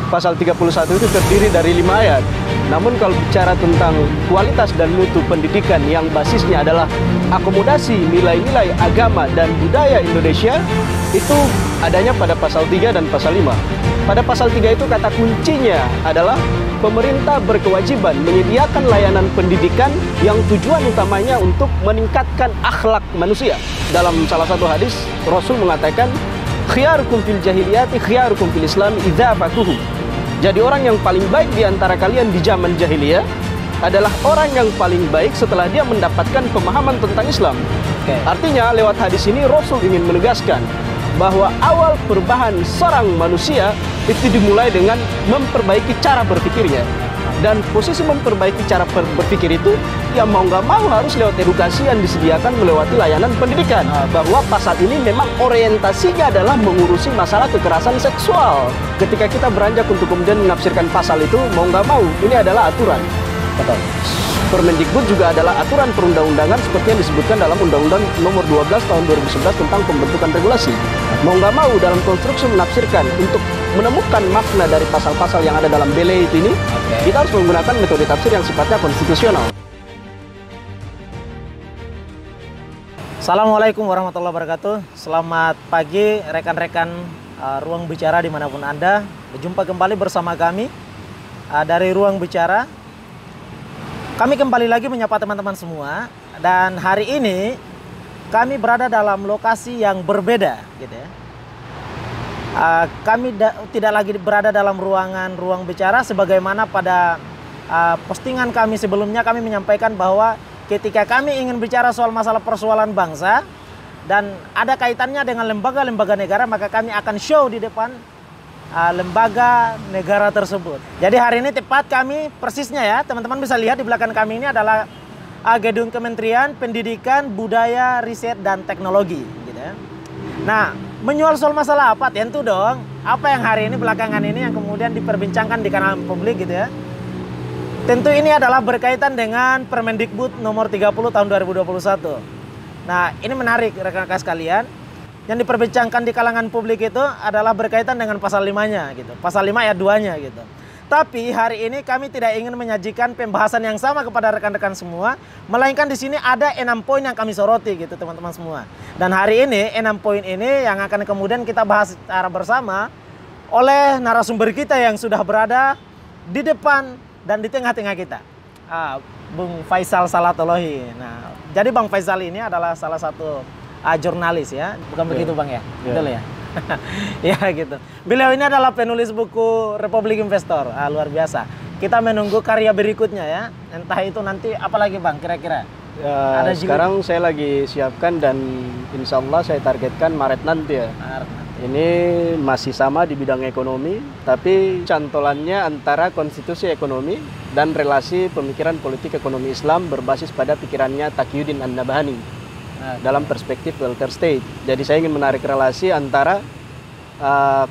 pasal 31 itu terdiri dari 5 ayat. Namun kalau bicara tentang kualitas dan mutu pendidikan yang basisnya adalah akomodasi nilai-nilai agama dan budaya Indonesia, itu adanya pada pasal 3 dan pasal 5. Pada pasal 3 itu kata kuncinya adalah pemerintah berkewajiban menyediakan layanan pendidikan yang tujuan utamanya untuk meningkatkan akhlak manusia. Dalam salah satu hadis, Rasul mengatakan, khiyarukum fil jahiliyati khiyarukum fil islam idza fatuhu. Jadi orang yang paling baik di antara kalian di zaman jahiliyah adalah orang yang paling baik setelah dia mendapatkan pemahaman tentang Islam. Artinya lewat hadis ini Rasul ingin menegaskan bahwa awal perubahan seorang manusia itu dimulai dengan memperbaiki cara berpikirnya. Dan posisi memperbaiki cara berpikir itu, ya mau nggak mau harus lewat edukasi yang disediakan melewati layanan pendidikan. Bahwa pasal ini memang orientasinya adalah mengurusi masalah kekerasan seksual. Ketika kita beranjak untuk kemudian menafsirkan pasal itu, mau nggak mau, ini adalah aturan. Betul. Permendikbud juga adalah aturan perundang-undangan seperti yang disebutkan dalam Undang-Undang Nomor 12 Tahun 2011 tentang pembentukan regulasi. Mau nggak mau dalam konstruksi menafsirkan untuk menemukan makna dari pasal-pasal yang ada dalam BLE ini, kita harus menggunakan metode tafsir yang sifatnya konstitusional. Assalamualaikum warahmatullahi wabarakatuh. Selamat pagi rekan-rekan Ruang Bicara dimanapun Anda. Berjumpa kembali bersama kami dari Ruang Bicara. Kami kembali lagi menyapa teman-teman semua, dan hari ini kami berada dalam lokasi yang berbeda, gitu ya. Kami tidak lagi berada dalam ruang bicara sebagaimana pada postingan kami sebelumnya. Kami menyampaikan bahwa ketika kami ingin bicara soal masalah persoalan bangsa dan ada kaitannya dengan lembaga-lembaga negara, maka kami akan show di depan lembaga negara tersebut. Jadi hari ini tepat kami persisnya ya, teman-teman bisa lihat di belakang kami ini adalah gedung Kementerian Pendidikan, Budaya, Riset, dan Teknologi, gitu ya. Nah, menyual soal masalah apa? Tentu dong, apa yang hari ini belakangan ini yang kemudian diperbincangkan di kanal publik, gitu ya. Tentu ini adalah berkaitan dengan Permendikbud Nomor 30 Tahun 2021. Nah, ini menarik rekan-rekan sekalian. Yang diperbincangkan di kalangan publik itu adalah berkaitan dengan pasal 5-nya gitu. Pasal 5 ayat 2-nya gitu. Tapi hari ini kami tidak ingin menyajikan pembahasan yang sama kepada rekan-rekan semua, melainkan di sini ada 6 poin yang kami soroti gitu teman-teman semua. Dan hari ini 6 poin ini yang akan kemudian kita bahas secara bersama oleh narasumber kita yang sudah berada di depan dan di tengah-tengah kita. Bung Faisal Salatolohi. Nah, jadi Bang Faisal ini adalah salah satu jurnalis ya, bukan begitu Bang ya? Betul ya? Ya gitu. Beliau ini adalah penulis buku Republik Investor, luar biasa. Kita menunggu karya berikutnya ya, entah itu nanti apalagi Bang kira-kira? Ya, sekarang saya lagi siapkan dan insya Allah saya targetkan Maret nanti ya. Ini masih sama di bidang ekonomi, tapi cantolannya antara konstitusi ekonomi dan relasi pemikiran politik ekonomi Islam berbasis pada pikirannya Taqiyuddin An-Nabhani. Dalam perspektif welfare state. Jadi saya ingin menarik relasi antara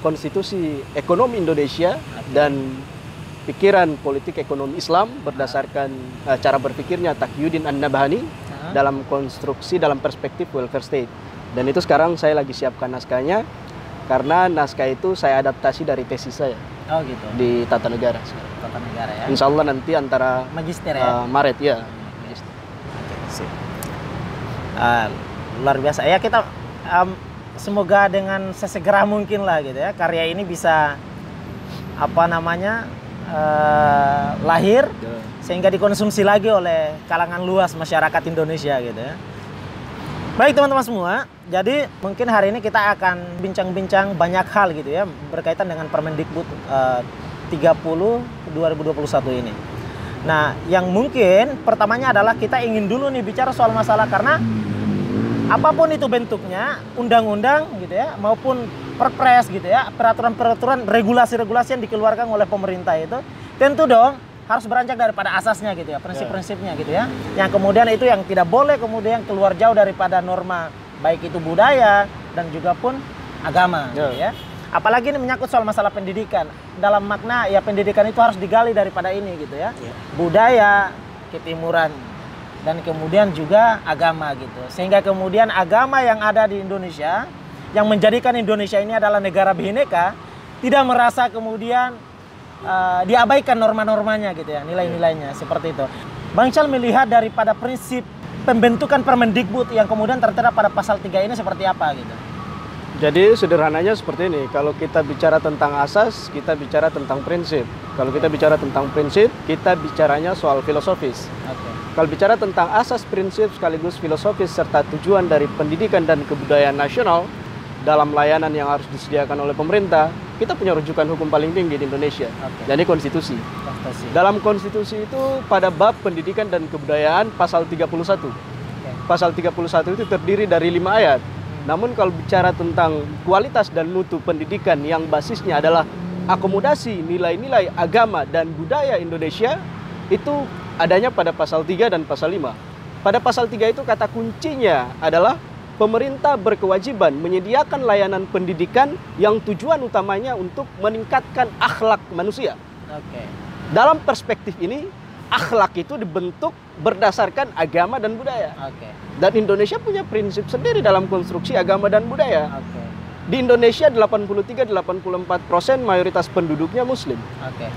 konstitusi ekonomi Indonesia dan pikiran politik ekonomi Islam berdasarkan cara berpikirnya Taqiyuddin An-Nabhani dalam konstruksi dalam perspektif welfare state. Dan itu sekarang saya lagi siapkan naskahnya, karena naskah itu saya adaptasi dari tesis saya. Oh gitu. Di Tata Negara. Tata Negara ya. Insya Allah nanti antara Magister ya. Maret ya. Luar biasa ya, kita semoga dengan sesegera mungkin lah gitu ya karya ini bisa lahir sehingga dikonsumsi lagi oleh kalangan luas masyarakat Indonesia gitu ya. Baik teman-teman semua, jadi mungkin hari ini kita akan bincang-bincang banyak hal gitu ya berkaitan dengan Permendikbud 30 2021 ini. Nah, yang mungkin pertamanya adalah kita ingin dulu nih bicara soal masalah, karena apapun itu bentuknya, undang-undang gitu ya, maupun perpres gitu ya, peraturan-peraturan, regulasi-regulasi yang dikeluarkan oleh pemerintah itu, tentu dong harus beranjak daripada asasnya gitu ya, prinsip-prinsipnya gitu ya. Yang kemudian itu yang tidak boleh kemudian keluar jauh daripada norma, baik itu budaya dan juga pun agama gitu ya. Apalagi ini menyangkut soal masalah pendidikan. Dalam makna ya pendidikan itu harus digali daripada ini gitu ya. Budaya, ketimuran, dan kemudian juga agama gitu. Sehingga kemudian agama yang ada di Indonesia, yang menjadikan Indonesia ini adalah negara bhinneka, tidak merasa kemudian diabaikan norma-normanya gitu ya, nilai-nilainya seperti itu. Bang Ical melihat daripada prinsip pembentukan Permendikbud yang kemudian tertera pada pasal 3 ini seperti apa gitu? Jadi sederhananya seperti ini, kalau kita bicara tentang asas, kita bicara tentang prinsip. Kalau kita bicara tentang prinsip, kita bicaranya soal filosofis. Kalau bicara tentang asas, prinsip, sekaligus filosofis, serta tujuan dari pendidikan dan kebudayaan nasional dalam layanan yang harus disediakan oleh pemerintah, kita punya rujukan hukum paling tinggi di Indonesia, yakni konstitusi. Dalam konstitusi itu pada bab pendidikan dan kebudayaan pasal 31. Pasal 31 itu terdiri dari 5 ayat. Namun kalau bicara tentang kualitas dan mutu pendidikan yang basisnya adalah akomodasi nilai-nilai agama dan budaya Indonesia, itu adanya pada pasal 3 dan pasal 5. Pada pasal 3 itu kata kuncinya adalah pemerintah berkewajiban menyediakan layanan pendidikan yang tujuan utamanya untuk meningkatkan akhlak manusia. Dalam perspektif ini, akhlak itu dibentuk berdasarkan agama dan budaya. Dan Indonesia punya prinsip sendiri dalam konstruksi agama dan budaya. Di Indonesia 83-84% mayoritas penduduknya Muslim.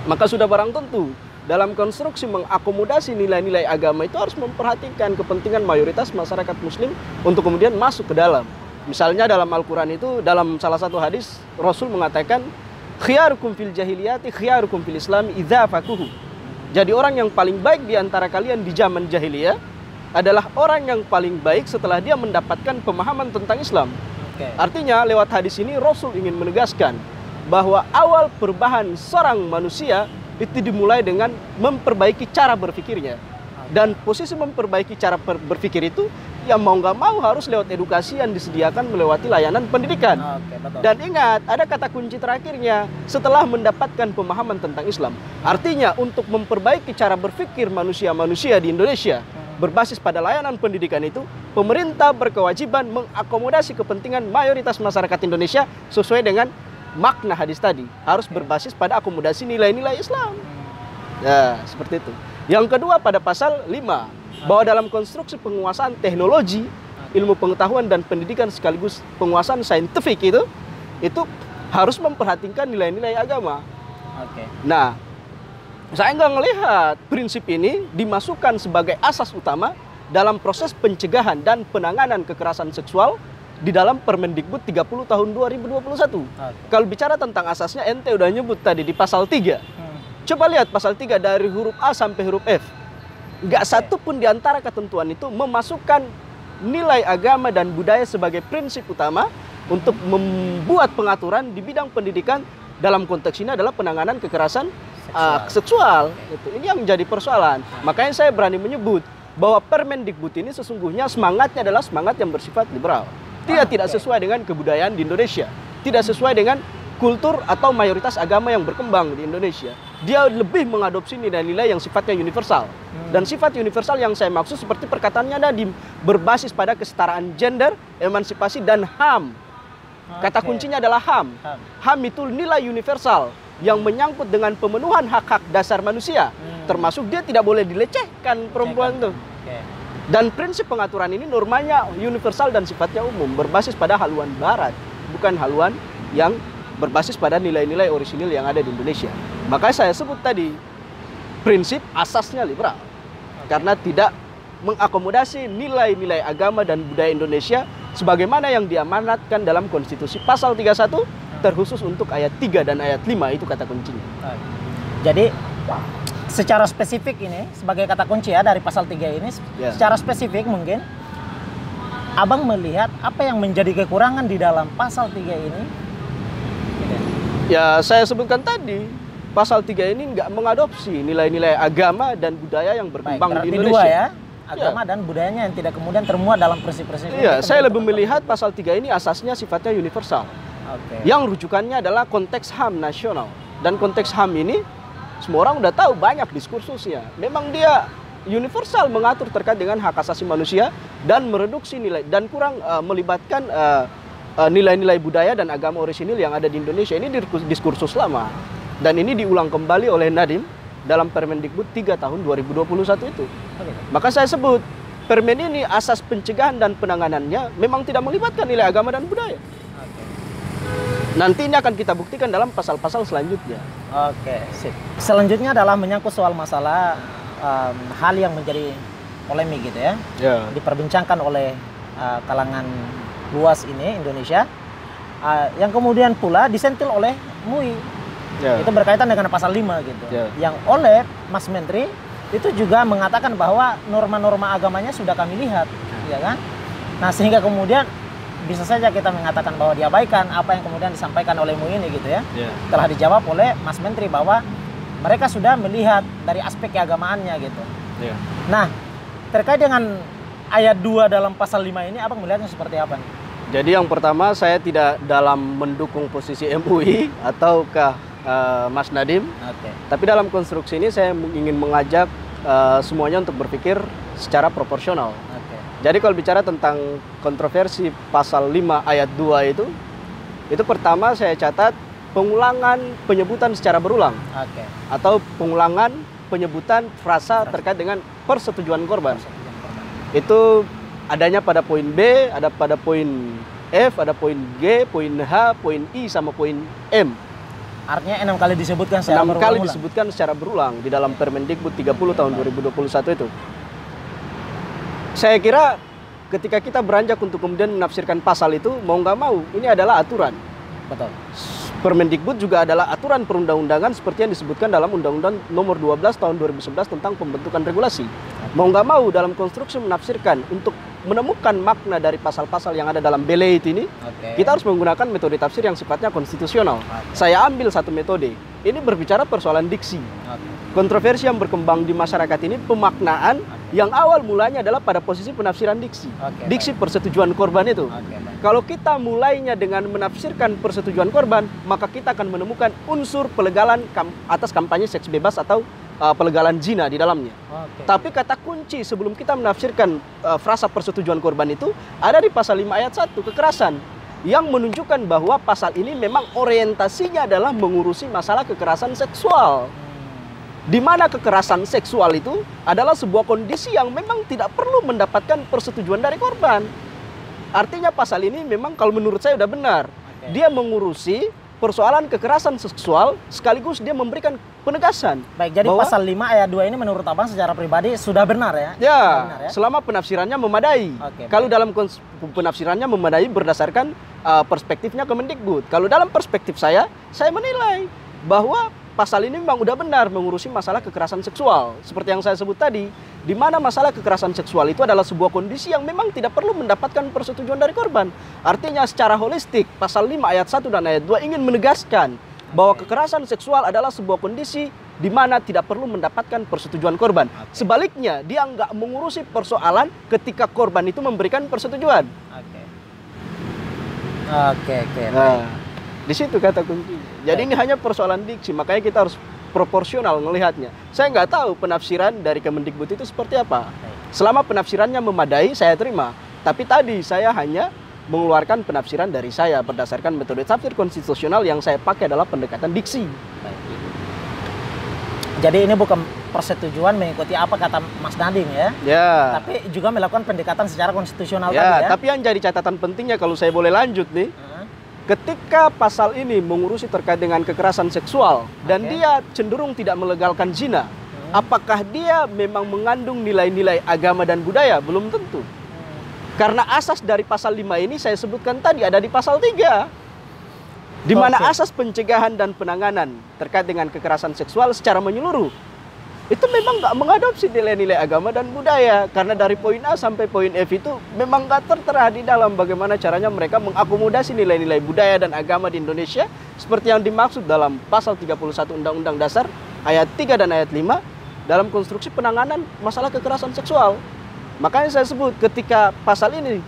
Maka sudah barang tentu dalam konstruksi mengakomodasi nilai-nilai agama itu harus memperhatikan kepentingan mayoritas masyarakat Muslim untuk kemudian masuk ke dalam. Misalnya dalam Al-Quran itu, dalam salah satu hadis, Rasul mengatakan, khiyarukum fil jahiliyati khiyarukum fil islami idza faquhu. Jadi orang yang paling baik di antara kalian di zaman jahiliyah adalah orang yang paling baik setelah dia mendapatkan pemahaman tentang Islam. Artinya lewat hadis ini Rasul ingin menegaskan bahwa awal perubahan seorang manusia itu dimulai dengan memperbaiki cara berpikirnya. Dan posisi memperbaiki cara berpikir itu ya mau nggak mau harus lewat edukasi yang disediakan melewati layanan pendidikan. Dan ingat, ada kata kunci terakhirnya setelah mendapatkan pemahaman tentang Islam. Artinya untuk memperbaiki cara berpikir manusia-manusia di Indonesia berbasis pada layanan pendidikan itu, pemerintah berkewajiban mengakomodasi kepentingan mayoritas masyarakat Indonesia sesuai dengan makna hadis tadi. Harus berbasis pada akomodasi nilai-nilai Islam. Ya, seperti itu. Yang kedua pada pasal 5, bahwa dalam konstruksi penguasaan teknologi, ilmu pengetahuan dan pendidikan sekaligus penguasaan saintifik itu harus memperhatikan nilai-nilai agama. Nah, saya nggak melihat prinsip ini dimasukkan sebagai asas utama dalam proses pencegahan dan penanganan kekerasan seksual di dalam Permendikbud 30 tahun 2021. Kalau bicara tentang asasnya, ente udah nyebut tadi di pasal 3. Coba lihat pasal 3 dari huruf A sampai huruf F. Nggak satu pun di antara ketentuan itu memasukkan nilai agama dan budaya sebagai prinsip utama untuk membuat pengaturan di bidang pendidikan. Dalam konteks ini adalah penanganan kekerasan seksual. Ini yang menjadi persoalan. Makanya saya berani menyebut bahwa Permendikbud ini sesungguhnya semangatnya adalah semangat yang bersifat liberal. Tidak sesuai dengan kebudayaan di Indonesia. Tidak sesuai dengan kultur atau mayoritas agama yang berkembang di Indonesia. Dia lebih mengadopsi nilai-nilai yang sifatnya universal. Dan sifat universal yang saya maksud seperti perkataannya tadi, berbasis pada kesetaraan gender, emansipasi, dan HAM. Kata kuncinya adalah HAM. HAM itu nilai universal yang menyangkut dengan pemenuhan hak-hak dasar manusia. Termasuk dia tidak boleh dilecehkan perempuan itu. Dan prinsip pengaturan ini normanya universal dan sifatnya umum, berbasis pada haluan barat, bukan haluan yang berbasis pada nilai-nilai orisinil yang ada di Indonesia. Makanya saya sebut tadi, prinsip asasnya liberal. Karena tidak mengakomodasi nilai-nilai agama dan budaya Indonesia sebagaimana yang diamanatkan dalam konstitusi pasal 31 terkhusus untuk ayat 3 dan ayat 5, itu kata kuncinya. Jadi secara spesifik ini sebagai kata kunci ya dari pasal 3 ini, secara spesifik mungkin Abang melihat apa yang menjadi kekurangan di dalam pasal 3 ini? Ya, saya sebutkan tadi, pasal 3 ini nggak mengadopsi nilai-nilai agama dan budaya yang berkembang di Indonesia. Dua ya, agama dan budayanya yang tidak kemudian termuat dalam prinsip-prinsip. Iya, saya lebih melihat pasal 3 ini asasnya sifatnya universal. Yang rujukannya adalah konteks HAM nasional. Dan konteks HAM ini, semua orang udah tahu banyak diskursusnya. Memang dia universal mengatur terkait dengan hak asasi manusia dan mereduksi nilai dan kurang melibatkan nilai-nilai budaya dan agama orisinil yang ada di Indonesia. Ini diskursus lama. Dan ini diulang kembali oleh Nadiem dalam Permendikbud 3 tahun 2021 itu. Maka saya sebut, Permen ini asas pencegahan dan penanganannya memang tidak melibatkan nilai agama dan budaya. Nanti ini akan kita buktikan dalam pasal-pasal selanjutnya. Oke, sip. Selanjutnya adalah menyangkut soal masalah hal yang menjadi polemik gitu ya. Diperbincangkan oleh kalangan luas ini Indonesia. Yang kemudian pula disentil oleh MUI. Itu berkaitan dengan pasal 5 gitu. Yang oleh Mas Menteri itu juga mengatakan bahwa norma-norma agamanya sudah kami lihat, ya kan? Nah, sehingga kemudian bisa saja kita mengatakan bahwa diabaikan apa yang kemudian disampaikan oleh MUI ini gitu ya. Telah dijawab oleh Mas Menteri bahwa mereka sudah melihat dari aspek keagamaannya gitu. Nah, terkait dengan ayat 2 dalam pasal 5 ini, Abang melihatnya seperti apa nih? Jadi yang pertama, saya tidak dalam mendukung posisi MUI ataukah Mas Nadiem. Tapi dalam konstruksi ini saya ingin mengajak semuanya untuk berpikir secara proporsional. Jadi kalau bicara tentang kontroversi pasal 5 ayat 2 itu pertama saya catat pengulangan penyebutan secara berulang. Atau pengulangan penyebutan frasa terkait dengan persetujuan korban. Itu adanya pada poin B, ada pada poin F, ada poin G, poin H, poin I, sama poin M. Artinya 6 kali disebutkan secara berulang. 6 kali disebutkan secara berulang di dalam Permendikbud 30 tahun 2021 itu. Saya kira ketika kita beranjak untuk kemudian menafsirkan pasal itu, mau nggak mau, ini adalah aturan. Betul. Permendikbud juga adalah aturan perundang-undangan seperti yang disebutkan dalam Undang-Undang Nomor 12 Tahun 2011 tentang pembentukan regulasi. Mau nggak mau dalam konstruksi menafsirkan untuk menemukan makna dari pasal-pasal yang ada dalam beleit ini, kita harus menggunakan metode tafsir yang sifatnya konstitusional. Saya ambil satu metode. Ini berbicara persoalan diksi. Kontroversi yang berkembang di masyarakat ini pemaknaan yang awal mulanya adalah pada posisi penafsiran diksi. Diksi persetujuan korban itu. Kalau kita mulainya dengan menafsirkan persetujuan korban, maka kita akan menemukan unsur pelegalan atas kampanye seks bebas atau pelegalan zina di dalamnya. Tapi kata kunci sebelum kita menafsirkan frasa persetujuan korban itu ada di pasal 5 ayat 1, kekerasan, yang menunjukkan bahwa pasal ini memang orientasinya adalah mengurusi masalah kekerasan seksual. Di mana kekerasan seksual itu adalah sebuah kondisi yang memang tidak perlu mendapatkan persetujuan dari korban. Artinya pasal ini memang kalau menurut saya sudah benar. Dia mengurusi persoalan kekerasan seksual sekaligus dia memberikan penegasan. Baik, jadi bahwa pasal 5 ayat 2 ini menurut Abang secara pribadi sudah benar ya? Ya, benar, ya? Selama penafsirannya memadai. Kalau dalam penafsirannya memadai berdasarkan perspektifnya Kemendikbud. Kalau dalam perspektif saya menilai bahwa pasal ini memang udah benar mengurusi masalah kekerasan seksual. Seperti yang saya sebut tadi, di mana masalah kekerasan seksual itu adalah sebuah kondisi yang memang tidak perlu mendapatkan persetujuan dari korban. Artinya secara holistik, pasal 5 ayat 1 dan ayat 2 ingin menegaskan bahwa kekerasan seksual adalah sebuah kondisi di mana tidak perlu mendapatkan persetujuan korban. Sebaliknya, dia nggak mengurusi persoalan ketika korban itu memberikan persetujuan. Nah, di situ kata kunci. Jadi ini hanya persoalan diksi, makanya kita harus proporsional melihatnya. Saya nggak tahu penafsiran dari Kemendikbud itu seperti apa. Selama penafsirannya memadai, saya terima. Tapi tadi saya hanya mengeluarkan penafsiran dari saya berdasarkan metode tafsir konstitusional yang saya pakai adalah pendekatan diksi. Jadi ini bukan persetujuan mengikuti apa kata Mas Nadiem ya? Tapi juga melakukan pendekatan secara konstitusional tadi ya? Tapi yang jadi catatan pentingnya kalau saya boleh lanjut nih, ketika pasal ini mengurusi terkait dengan kekerasan seksual dan dia cenderung tidak melegalkan zina, apakah dia memang mengandung nilai-nilai agama dan budaya? Belum tentu. Karena asas dari pasal 5 ini saya sebutkan tadi ada di pasal 3. Di mana asas pencegahan dan penanganan terkait dengan kekerasan seksual secara menyeluruh itu memang nggak mengadopsi nilai-nilai agama dan budaya. Karena dari poin A sampai poin F itu memang nggak tertera di dalam bagaimana caranya mereka mengakomodasi nilai-nilai budaya dan agama di Indonesia seperti yang dimaksud dalam pasal 31 Undang-Undang Dasar ayat 3 dan ayat 5 dalam konstruksi penanganan masalah kekerasan seksual. Makanya saya sebut ketika pasal ini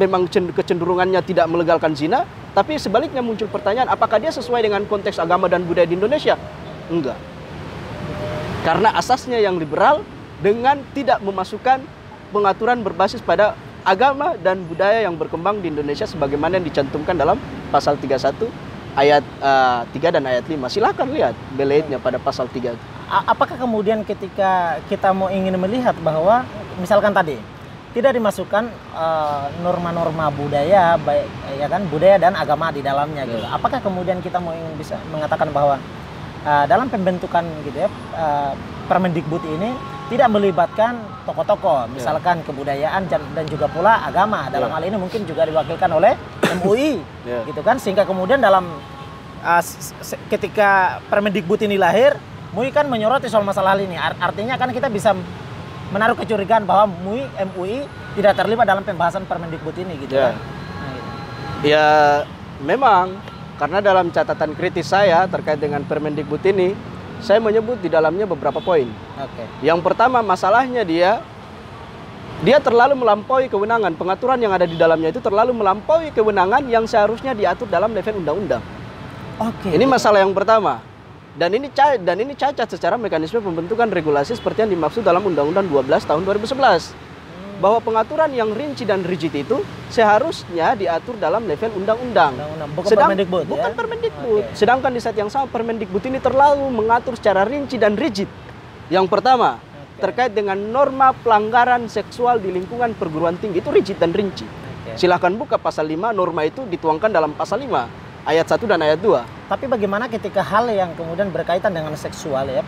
memang kecenderungannya tidak melegalkan zina, tapi sebaliknya muncul pertanyaan apakah dia sesuai dengan konteks agama dan budaya di Indonesia? Enggak. Karena asasnya yang liberal dengan tidak memasukkan pengaturan berbasis pada agama dan budaya yang berkembang di Indonesia sebagaimana yang dicantumkan dalam pasal 31 ayat 3 dan ayat 5. Silakan lihat beleitnya pada pasal 3 itu. Apakah kemudian ketika kita mau ingin melihat bahwa misalkan tadi tidak dimasukkan norma-norma budaya, baik ya kan, budaya dan agama di dalamnya gitu. Apakah kemudian kita mau bisa mengatakan bahwa dalam pembentukan gitu ya Permendikbud ini tidak melibatkan tokoh-tokoh, misalkan kebudayaan dan juga pula agama. Dalam hal ini mungkin juga diwakilkan oleh MUI, gitu kan? Sehingga kemudian dalam ketika Permendikbud ini lahir, MUI kan menyoroti soal masalah hal ini. Artinya kan kita bisa menaruh kecurigaan bahwa MUI tidak terlibat dalam pembahasan Permendikbud ini, gitu kan? Nah, gitu. Ya, memang karena dalam catatan kritis saya terkait dengan Permendikbud ini, saya menyebut di dalamnya beberapa poin. Yang pertama, masalahnya dia terlalu melampaui kewenangan. Pengaturan yang ada di dalamnya itu terlalu melampaui kewenangan yang seharusnya diatur dalam level undang-undang. Ini masalah yang pertama. Dan ini cacat secara mekanisme pembentukan regulasi seperti yang dimaksud dalam Undang-Undang 12 tahun 2011. Bahwa pengaturan yang rinci dan rigid itu seharusnya diatur dalam level undang-undang. Bukan Permendikbud. Bukan Permendikbud. Sedangkan di saat yang sama Permendikbud ini terlalu mengatur secara rinci dan rigid. Yang pertama, terkait dengan norma pelanggaran seksual di lingkungan perguruan tinggi itu rigid dan rinci. Silahkan buka pasal 5, norma itu dituangkan dalam pasal 5, ayat 1 dan ayat 2. Tapi bagaimana ketika hal yang kemudian berkaitan dengan seksual ya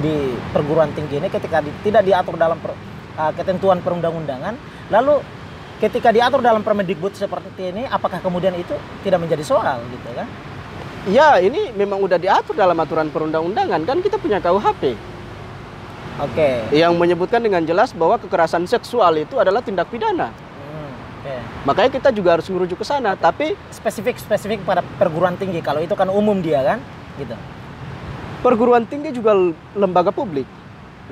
di perguruan tinggi ini ketika tidak diatur dalam ketentuan perundang-undangan, lalu ketika diatur dalam Permendikbud seperti ini, apakah kemudian itu tidak menjadi soal gitu kan? Ya, ini memang udah diatur dalam aturan perundang-undangan, kan kita punya KUHP. Yang menyebutkan dengan jelas bahwa kekerasan seksual itu adalah tindak pidana. Makanya kita juga harus merujuk ke sana, tapi spesifik pada perguruan tinggi. Kalau itu kan umum dia kan, gitu. Perguruan tinggi juga lembaga publik,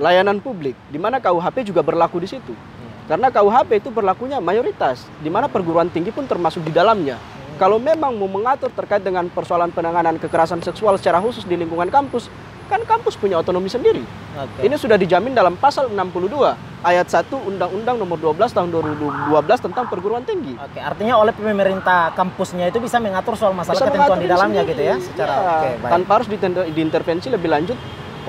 layanan publik, di mana KUHP juga berlaku di situ. Karena KUHP itu berlakunya mayoritas, di mana perguruan tinggi pun termasuk di dalamnya. Kalau memang mau mengatur terkait dengan persoalan penanganan kekerasan seksual secara khusus di lingkungan kampus, kan kampus punya otonomi sendiri. Ini sudah dijamin dalam pasal 62 ayat 1 Undang-Undang nomor 12 tahun 2012 tentang perguruan tinggi. Artinya oleh pemerintah kampusnya itu bisa mengatur soal masalah ketentuan di dalamnya sendiri, gitu ya, secara tanpa harus diintervensi lebih lanjut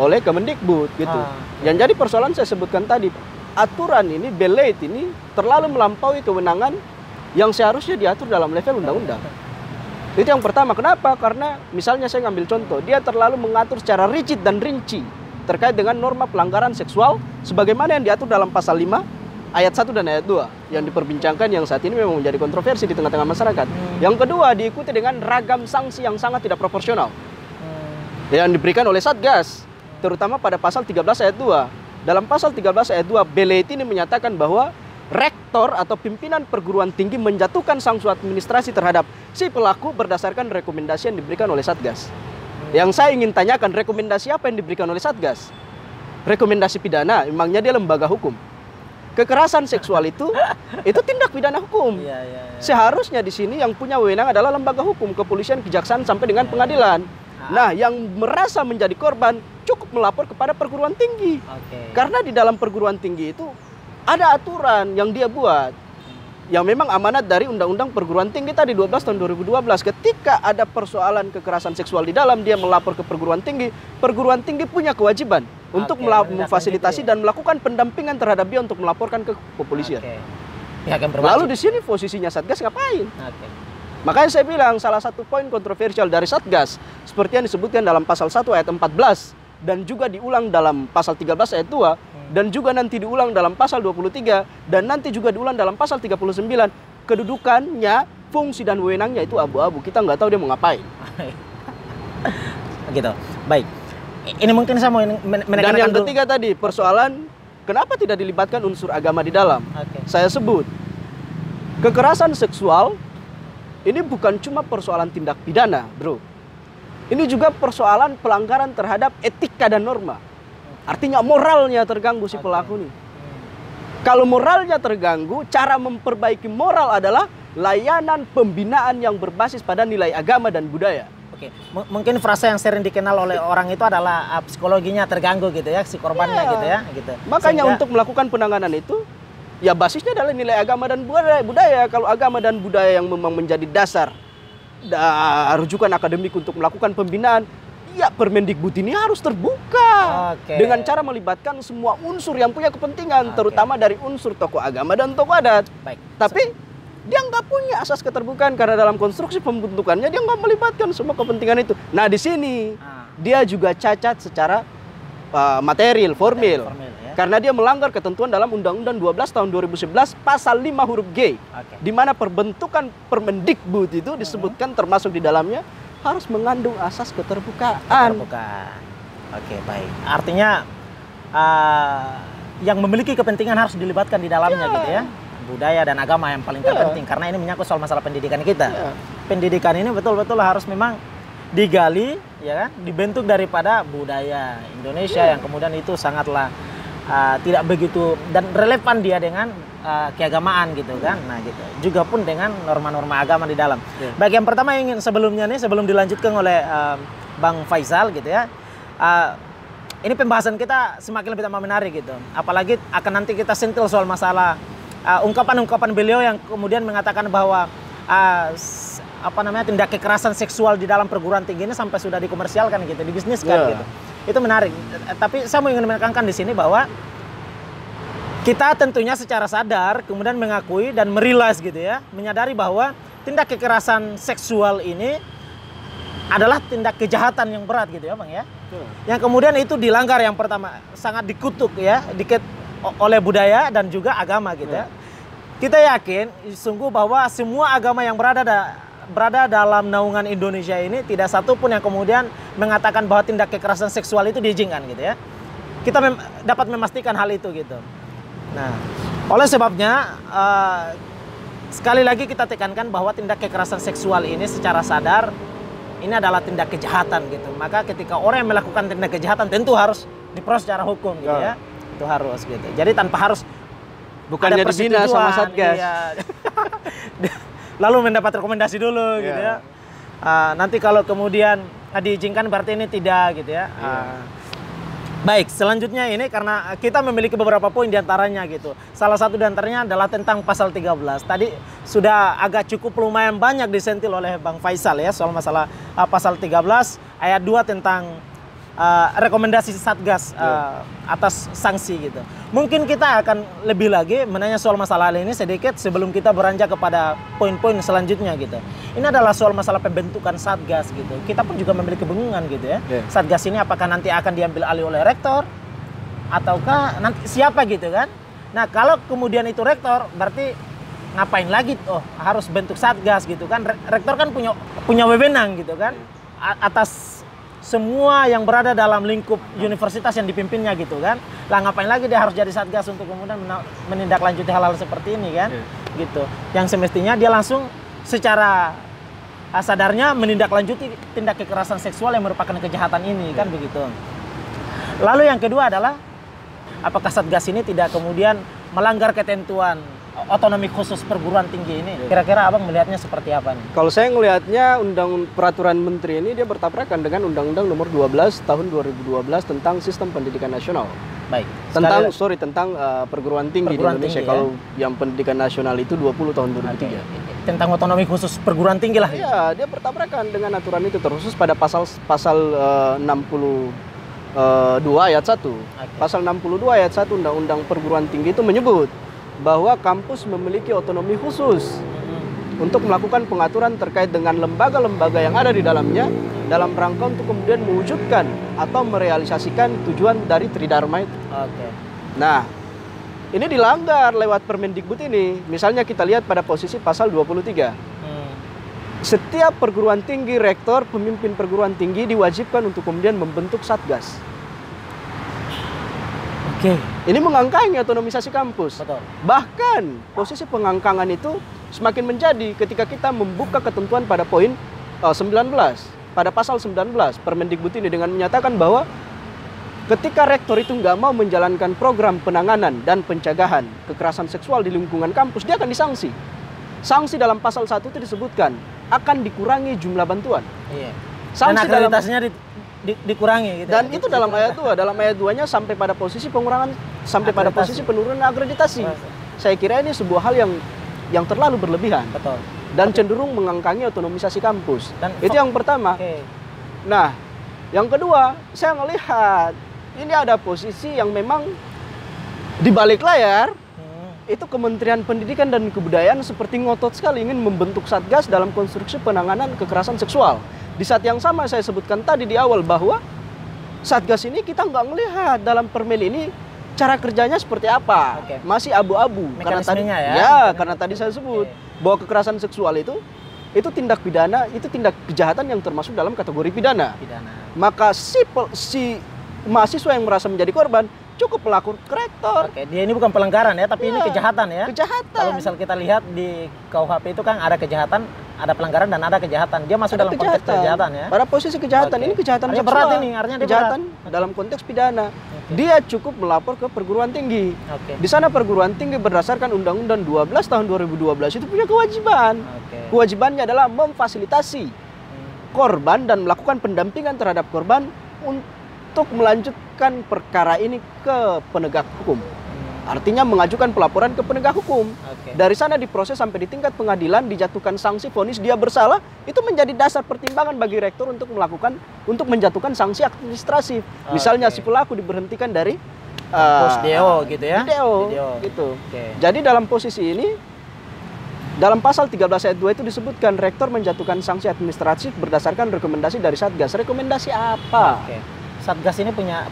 oleh Kemendikbud gitu. Yang jadi persoalan saya sebutkan tadi, aturan ini belate ini terlalu melampaui kewenangan yang seharusnya diatur dalam level undang-undang. Itu yang pertama. Kenapa? Karena misalnya saya ngambil contoh, dia terlalu mengatur secara rigid dan rinci terkait dengan norma pelanggaran seksual sebagaimana yang diatur dalam pasal 5 ayat 1 dan ayat 2 yang diperbincangkan, yang saat ini memang menjadi kontroversi di tengah-tengah masyarakat. Yang kedua, diikuti dengan ragam sanksi yang sangat tidak proporsional yang diberikan oleh Satgas, terutama pada pasal 13 ayat 2. Dalam pasal 13 ayat 2, belate ini menyatakan bahwa rektor atau pimpinan perguruan tinggi menjatuhkan sanksi administrasi terhadap si pelaku berdasarkan rekomendasi yang diberikan oleh Satgas. Yang saya ingin tanyakan, rekomendasi apa yang diberikan oleh Satgas? Rekomendasi pidana, emangnya dia lembaga hukum. Kekerasan seksual itu tindak pidana hukum. Seharusnya di sini yang punya wewenang adalah lembaga hukum, kepolisian, kejaksaan sampai dengan pengadilan. Nah, yang merasa menjadi korban cukup melapor kepada perguruan tinggi. Karena di dalam perguruan tinggi itu ada aturan yang dia buat, yang memang amanat dari Undang-Undang Perguruan Tinggi tadi 12 tahun 2012. Ketika ada persoalan kekerasan seksual di dalam, dia melapor ke perguruan tinggi punya kewajiban untuk memfasilitasi dan melakukan pendampingan terhadap dia untuk melaporkan ke kepolisian. Lalu di sini posisinya Satgas ngapain? Makanya saya bilang salah satu poin kontroversial dari Satgas seperti yang disebutkan dalam pasal 1 ayat 14 dan juga diulang dalam pasal 13 ayat 2 dan juga nanti diulang dalam pasal 23 dan nanti juga diulang dalam pasal 39, kedudukannya, fungsi dan wewenangnya itu abu-abu. Kita nggak tahu dia mau ngapain. Gitu. Baik. Ini mungkin saya mau menekankan. Dan yang ketiga tadi, persoalan kenapa tidak dilibatkan unsur agama di dalam? Saya sebut, kekerasan seksual ini bukan cuma persoalan tindak pidana, bro. Ini juga persoalan pelanggaran terhadap etika dan norma. Artinya moralnya terganggu si pelaku nih. Kalau moralnya terganggu, cara memperbaiki moral adalah layanan pembinaan yang berbasis pada nilai agama dan budaya. Mungkin frasa yang sering dikenal oleh orang itu adalah psikologinya terganggu gitu ya, si korbannya gitu ya. Gitu. Makanya untuk melakukan penanganan itu, ya basisnya adalah nilai agama dan budaya. Kalau agama dan budaya yang memang menjadi dasar rujukan akademik untuk melakukan pembinaan, ya Permendikbud ini harus terbuka dengan cara melibatkan semua unsur yang punya kepentingan, terutama dari unsur tokoh agama dan tokoh adat. Tapi dia nggak punya asas keterbukaan karena dalam konstruksi pembentukannya dia nggak melibatkan semua kepentingan itu. Nah di sini dia juga cacat secara material, formil. Karena dia melanggar ketentuan dalam Undang-Undang 12 tahun 2011 pasal 5 huruf G. Di mana perbentukan Permendikbud itu disebutkan termasuk di dalamnya harus mengandung asas keterbukaan. Oke, baik. Artinya yang memiliki kepentingan harus dilibatkan di dalamnya gitu ya. Budaya dan agama yang paling terpenting karena ini menyangkut soal masalah pendidikan kita. Pendidikan ini betul-betul harus memang digali ya kan, dibentuk daripada budaya Indonesia yang kemudian itu sangatlah tidak begitu dan relevan dia dengan keagamaan gitu kan. Nah gitu. Juga pun dengan norma-norma agama di dalam. Baik, yang pertama ingin sebelumnya nih sebelum dilanjutkan oleh Bang Faisal gitu ya. Ini pembahasan kita semakin lebih tambah menarik gitu. Apalagi akan nanti kita sentil soal masalah ungkapan-ungkapan beliau yang kemudian mengatakan bahwa tindak kekerasan seksual di dalam perguruan tinggi ini sampai sudah dikomersialkan gitu, dibisniskan gitu. Itu menarik. Tapi saya mau ingin menekankan di sini bahwa kita tentunya secara sadar kemudian mengakui dan merilis gitu ya, menyadari bahwa tindak kekerasan seksual ini adalah tindak kejahatan yang berat gitu ya Bang ya. Yang kemudian itu dilanggar, yang pertama sangat dikutuk ya, oleh budaya dan juga agama gitu ya. Kita yakin sungguh bahwa semua agama yang berada dalam naungan Indonesia ini tidak satu pun yang kemudian mengatakan bahwa tindak kekerasan seksual itu diizinkan gitu ya. Kita dapat memastikan hal itu gitu. Nah, oleh sebabnya sekali lagi kita tekankan bahwa tindak kekerasan seksual ini secara sadar ini adalah tindak kejahatan gitu. Maka ketika orang yang melakukan tindak kejahatan tentu harus diproses secara hukum gitu ya. Itu harus gitu. Jadi tanpa harus bukannya dibina sama Satgas. Iya. Lalu mendapat rekomendasi dulu gitu ya. Nanti kalau kemudian diizinkan berarti ini tidak gitu ya. Baik, selanjutnya ini karena kita memiliki beberapa poin diantaranya gitu. Salah satu diantaranya adalah tentang pasal 13. Tadi sudah agak cukup lumayan banyak disentil oleh Bang Faisal ya soal masalah pasal 13 ayat 2 tentang rekomendasi Satgas atas sanksi gitu. Mungkin kita akan lebih lagi menanya soal masalah ini sedikit sebelum kita beranjak kepada poin-poin selanjutnya gitu. Ini adalah soal masalah pembentukan Satgas gitu. Kita pun juga memiliki kebingungan gitu ya. Satgas ini apakah nanti akan diambil alih oleh rektor ataukah nanti siapa gitu kan? Nah, kalau kemudian itu rektor berarti ngapain lagi harus bentuk Satgas gitu kan? Rektor kan punya wewenang gitu kan atas semua yang berada dalam lingkup universitas yang dipimpinnya gitu kan. Lah ngapain lagi dia harus jadi Satgas untuk kemudian menindaklanjuti hal-hal seperti ini kan. Gitu. Yang semestinya dia langsung secara sadarnya menindaklanjuti tindak kekerasan seksual yang merupakan kejahatan ini kan begitu. Lalu yang kedua adalah apakah Satgas ini tidak kemudian melanggar ketentuan otonomi khusus perguruan tinggi ini? Kira-kira Abang melihatnya seperti apa nih? Kalau saya melihatnya peraturan menteri ini dia bertabrakan dengan Undang-Undang Nomor 12 Tahun 2012 tentang Sistem Pendidikan Nasional. Baik. Tentang perguruan tinggi di Indonesia. Kalau yang pendidikan nasional itu 20 tahun 2003. Tentang otonomi khusus perguruan tinggi lah. Iya, dia bertabrakan dengan aturan itu terkhusus pada pasal 62 ayat 1. Pasal 62 ayat 1 Undang-Undang Perguruan Tinggi itu menyebut bahwa kampus memiliki otonomi khusus untuk melakukan pengaturan terkait dengan lembaga-lembaga yang ada di dalamnya dalam rangka untuk kemudian mewujudkan atau merealisasikan tujuan dari Tridharma itu. Nah, ini dilanggar lewat Permendikbud ini. Misalnya kita lihat pada posisi pasal 23. Setiap perguruan tinggi, rektor, pemimpin perguruan tinggi diwajibkan untuk kemudian membentuk Satgas. Ini mengangkangi otonomisasi kampus. Betul. Bahkan posisi pengangkangan itu semakin menjadi ketika kita membuka ketentuan pada poin 19. Pada pasal 19 Permendikbud ini dengan menyatakan bahwa ketika rektor itu nggak mau menjalankan program penanganan dan pencegahan kekerasan seksual di lingkungan kampus, dia akan disanksi. Sanksi dalam pasal 1 itu disebutkan akan dikurangi jumlah bantuan. Sanksi dan akreditasinya dikurangi gitu. Dan itu dalam ayat 2, dalam ayat 2-nya sampai pada posisi pengurangan, sampai pada posisi penurunan akreditasi. Saya kira ini sebuah hal yang terlalu berlebihan. Betul. Dan cenderung mengangkangi otonomisasi kampus. Dan itu yang pertama. Nah, Yang kedua, saya melihat ini ada posisi yang memang di balik layar itu Kementerian Pendidikan dan Kebudayaan seperti ngotot sekali ingin membentuk Satgas dalam konstruksi penanganan kekerasan seksual. Di saat yang sama saya sebutkan tadi di awal bahwa Satgas ini kita nggak melihat dalam permen ini cara kerjanya seperti apa. Masih abu-abu. Karena tadi, karena tadi saya sebut bahwa kekerasan seksual itu tindak pidana, itu tindak kejahatan yang termasuk dalam kategori pidana. Maka si mahasiswa yang merasa menjadi korban cukup melapor ke rektor. Dia ini bukan pelanggaran ya, tapi ini kejahatan ya. Kejahatan. Kalau misal kita lihat di KUHP itu kan ada kejahatan, ada pelanggaran dan ada kejahatan. Dia masuk dalam konteks kejahatan ya. Pada posisi kejahatan ini kejahatan seksual. Berat ini, artinya kejahatan dalam konteks pidana. Dia cukup melapor ke perguruan tinggi. Di sana perguruan tinggi berdasarkan Undang-Undang 12 tahun 2012 itu punya kewajiban. Kewajibannya adalah memfasilitasi korban dan melakukan pendampingan terhadap korban untuk melanjutkan perkara ini ke penegak hukum. Artinya mengajukan pelaporan ke penegak hukum. Dari sana diproses sampai di tingkat pengadilan, dijatuhkan sanksi vonis dia bersalah, itu menjadi dasar pertimbangan bagi rektor untuk menjatuhkan sanksi administratif. Misalnya si pelaku diberhentikan dari DO gitu ya. DO gitu. Jadi dalam posisi ini dalam pasal 13 ayat 2 itu disebutkan rektor menjatuhkan sanksi administratif berdasarkan rekomendasi dari Satgas. Rekomendasi apa? Satgas ini punya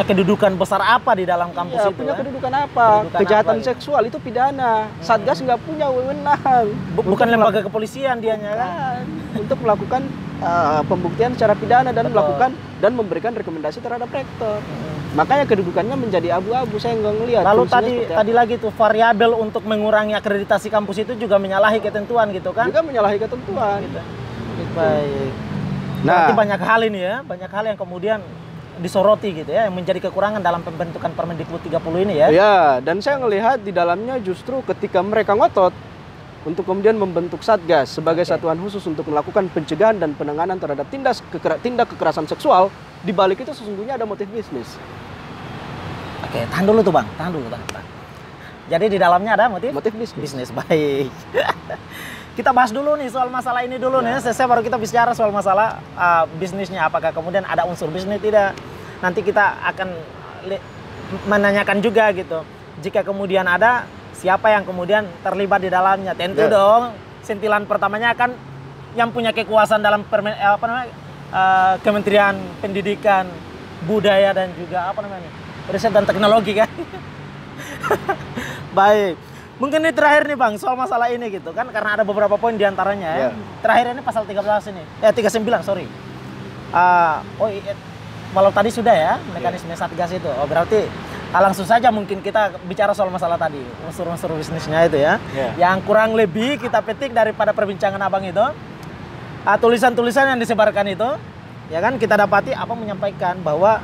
kedudukan besar apa di dalam kampus itu? Punya kedudukan apa? Kejahatan seksual itu pidana. Satgas nggak punya wewenang. Bukan lembaga kepolisian dianya kan? Untuk melakukan pembuktian secara pidana dan melakukan dan memberikan rekomendasi terhadap rektor. Makanya kedudukannya menjadi abu-abu, saya nggak ngelihat. Lalu tadi lagi tuh variabel untuk mengurangi akreditasi kampus itu juga menyalahi ketentuan gitu kan? Juga menyalahi ketentuan. Baik. Berarti banyak hal ini ya, banyak hal yang kemudian disoroti gitu ya, yang menjadi kekurangan dalam pembentukan Permendikbud 30 ini ya. Ya, dan saya ngelihat di dalamnya justru ketika mereka ngotot untuk kemudian membentuk Satgas sebagai satuan khusus untuk melakukan pencegahan dan penanganan terhadap tindak kekerasan seksual, di balik itu sesungguhnya ada motif bisnis. Tahan dulu tuh Bang, tahan dulu. Jadi di dalamnya ada motif bisnis. Baik. Kita bahas dulu nih soal masalah ini dulu nih. Selesai baru kita bicara soal masalah bisnisnya. Apakah kemudian ada unsur bisnis tidak? Nanti kita akan menanyakan juga gitu. Jika kemudian ada, siapa yang kemudian terlibat di dalamnya? Tentu dong. Sentilan pertamanya kan yang punya kekuasaan dalam Kementerian Pendidikan, Budaya dan juga Riset dan Teknologi kan. Baik. Mungkin ini terakhir nih Bang, soal masalah ini gitu kan, karena ada beberapa poin diantaranya ya. Terakhir ini pasal 13 ini, 39 sorry. Walau tadi sudah ya, mekanisme Satgas itu. Berarti langsung saja mungkin kita bicara soal masalah tadi, unsur-unsur bisnisnya itu ya. Yang kurang lebih kita petik daripada perbincangan Abang itu, tulisan-tulisan yang disebarkan itu, ya kan kita dapati menyampaikan bahwa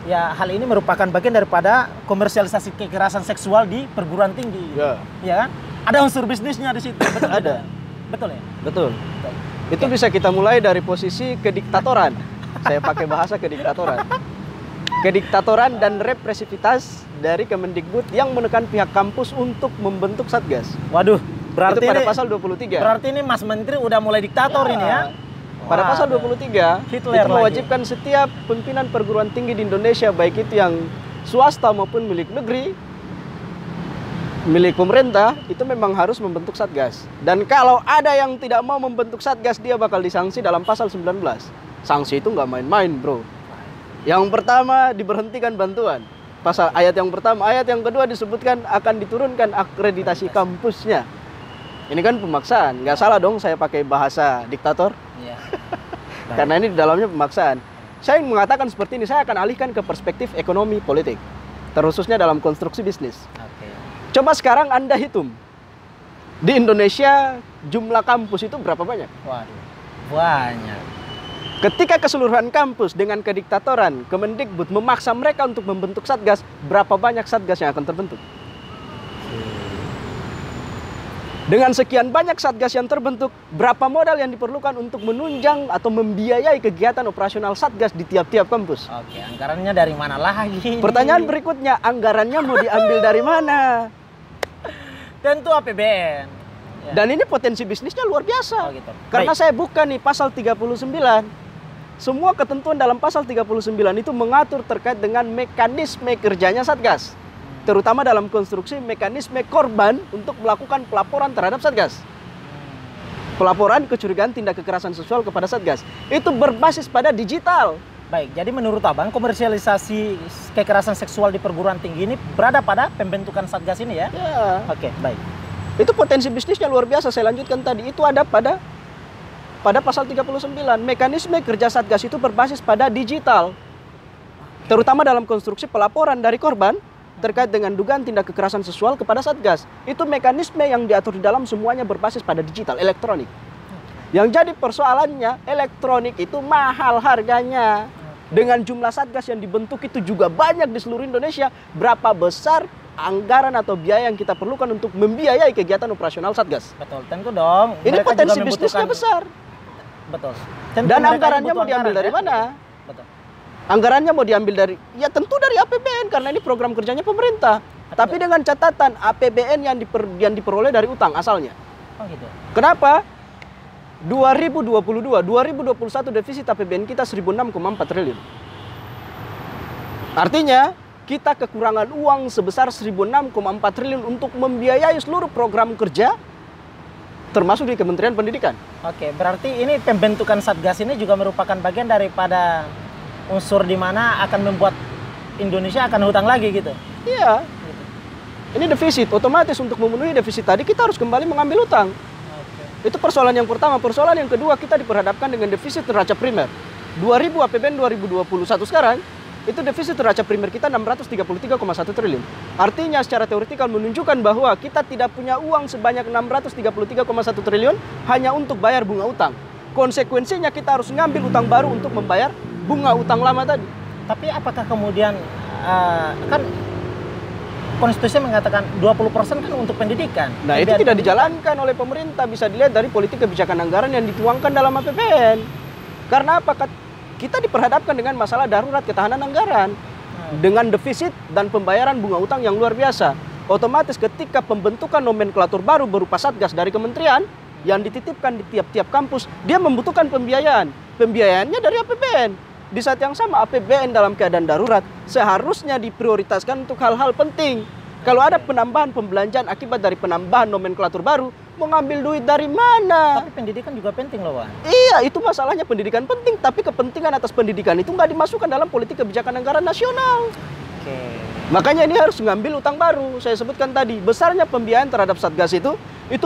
ya hal ini merupakan bagian daripada komersialisasi kekerasan seksual di perguruan tinggi. Ya kan? Ada unsur bisnisnya di situ. Betul ada. Betul ya? Betul. Itu bisa kita mulai dari posisi kediktatoran. Saya pakai bahasa kediktatoran. Kediktatoran dan represivitas dari Kemendikbud yang menekan pihak kampus untuk membentuk Satgas. Waduh, berarti itu pada ini, pasal 23. Berarti ini Mas Menteri udah mulai diktator ini ya. Pada pasal 23, Hitler itu mewajibkan setiap pimpinan perguruan tinggi di Indonesia, baik itu yang swasta maupun milik negeri, milik pemerintah, itu memang harus membentuk Satgas. Dan kalau ada yang tidak mau membentuk Satgas, dia bakal disanksi dalam pasal 19. Sanksi itu nggak main-main, bro. Yang pertama, diberhentikan bantuan. Pasal ayat yang pertama. Ayat yang kedua disebutkan akan diturunkan akreditasi kampusnya. Ini kan pemaksaan. Nggak salah dong saya pakai bahasa diktator. Karena ini di dalamnya pemaksaan. Saya mengatakan seperti ini, saya akan alihkan ke perspektif ekonomi politik, terkhususnya dalam konstruksi bisnis. Coba sekarang Anda hitung, di Indonesia jumlah kampus itu berapa banyak? Waduh, banyak. Ketika keseluruhan kampus dengan kediktatoran Kemendikbud memaksa mereka untuk membentuk Satgas, berapa banyak Satgas yang akan terbentuk? Dengan sekian banyak Satgas yang terbentuk, berapa modal yang diperlukan untuk menunjang atau membiayai kegiatan operasional Satgas di tiap-tiap kampus? Anggarannya dari mana lagi? Pertanyaan berikutnya, anggarannya mau diambil dari mana? Tentu APBN. Dan ini potensi bisnisnya luar biasa. Karena saya buka nih pasal 39. semua ketentuan dalam pasal 39 itu mengatur terkait dengan mekanisme kerjanya Satgas. Terutama dalam konstruksi mekanisme korban untuk melakukan pelaporan terhadap Satgas. Pelaporan kecurigaan tindak kekerasan seksual kepada Satgas. Itu berbasis pada digital. Baik, jadi menurut Abang komersialisasi kekerasan seksual di perguruan tinggi ini berada pada pembentukan Satgas ini ya? Ya. Oke, baik. Itu potensi bisnisnya luar biasa. Saya lanjutkan tadi. Itu ada pada pasal 39. Mekanisme kerja Satgas itu berbasis pada digital. Terutama dalam konstruksi pelaporan dari korban terkait dengan dugaan tindak kekerasan seksual kepada Satgas. Itu mekanisme yang diatur di dalam semuanya berbasis pada digital, elektronik. Yang jadi persoalannya, elektronik itu mahal harganya. Dengan jumlah Satgas yang dibentuk itu juga banyak di seluruh Indonesia. Berapa besar anggaran atau biaya yang kita perlukan untuk membiayai kegiatan operasional Satgas? Betul, tentu dong. Ini Mereka potensi juga bisnisnya besar. Betul. Dan anggarannya mau diambil dari mana? Betul. Anggarannya mau diambil dari, ya tentu dari APBN karena ini program kerjanya pemerintah. Tapi dengan catatan APBN yang diperoleh dari utang asalnya. Oh gitu. Kenapa? 2021 defisit APBN kita 16,4 triliun. Artinya kita kekurangan uang sebesar 16,4 triliun untuk membiayai seluruh program kerja termasuk di Kementerian Pendidikan. Oke, berarti ini pembentukan Satgas ini juga merupakan bagian daripada unsur di mana akan membuat Indonesia akan hutang lagi gitu. Iya. Ini defisit, otomatis untuk memenuhi defisit tadi kita harus kembali mengambil utang. Itu persoalan yang pertama. Persoalan yang kedua, kita diperhadapkan dengan defisit neraca primer. 2000 APBN 2021 sekarang, itu defisit neraca primer kita 633,1 triliun. Artinya secara teoretikal menunjukkan bahwa kita tidak punya uang sebanyak 633,1 triliun hanya untuk bayar bunga utang. Konsekuensinya kita harus ngambil utang baru untuk membayar bunga utang lama tadi. Tapi apakah kemudian, kan konstitusi mengatakan 20% kan untuk pendidikan. Nah, itu tidak dijalankan oleh pemerintah. Bisa dilihat dari politik kebijakan anggaran yang dituangkan dalam APBN. Karena apa? Kita diperhadapkan dengan masalah darurat ketahanan anggaran. Dengan defisit dan pembayaran bunga utang yang luar biasa. Otomatis ketika pembentukan nomenklatur baru berupa Satgas dari kementerian yang dititipkan di tiap-tiap kampus, dia membutuhkan pembiayaan. Pembiayaannya dari APBN. Di saat yang sama APBN dalam keadaan darurat seharusnya diprioritaskan untuk hal-hal penting. Kalau ada penambahan pembelanjaan akibat dari penambahan nomenklatur baru, mau ngambil duit dari mana? Tapi pendidikan juga penting loh, Wan. Iya, itu masalahnya, pendidikan penting, tapi kepentingan atas pendidikan itu nggak dimasukkan dalam politik kebijakan anggaran nasional. Oke. Makanya ini harus mengambil utang baru. Saya sebutkan tadi, besarnya pembiayaan terhadap Satgas itu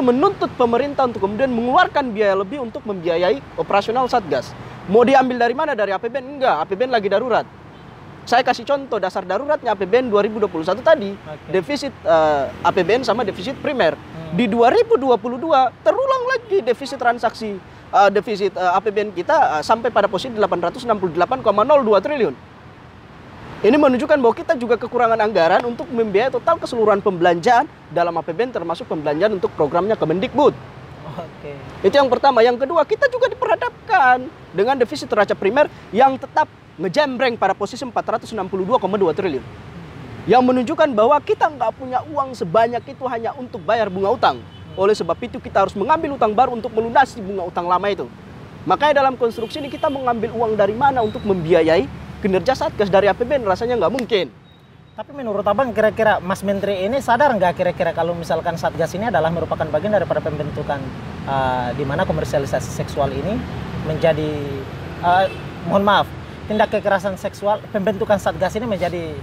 menuntut pemerintah untuk kemudian mengeluarkan biaya lebih untuk membiayai operasional Satgas. Mau diambil dari mana? Dari APBN? Enggak, APBN lagi darurat. Saya kasih contoh dasar daruratnya APBN 2021 tadi. Defisit APBN sama defisit primer. Di 2022 terulang lagi defisit transaksi defisit APBN kita sampai pada posisi 868,02 triliun. Ini menunjukkan bahwa kita juga kekurangan anggaran untuk membiayai total keseluruhan pembelanjaan dalam APBN termasuk pembelanjaan untuk programnya Kemendikbud. Oke. Itu yang pertama. Yang kedua, kita juga diperhadapkan dengan defisit neraca primer yang tetap ngejembreng pada posisi 462,2 triliun. Yang menunjukkan bahwa kita nggak punya uang sebanyak itu hanya untuk bayar bunga utang. Oleh sebab itu kita harus mengambil utang baru untuk melunasi bunga utang lama itu. Makanya dalam konstruksi ini kita mengambil uang dari mana untuk membiayai kinerja Satgas dari APBN? Rasanya nggak mungkin. Tapi menurut Abang kira-kira Mas Menteri ini sadar nggak kira-kira kalau misalkan Satgas ini adalah merupakan bagian daripada pembentukan di mana komersialisasi seksual ini menjadi, mohon maaf, tindak kekerasan seksual, pembentukan Satgas ini menjadi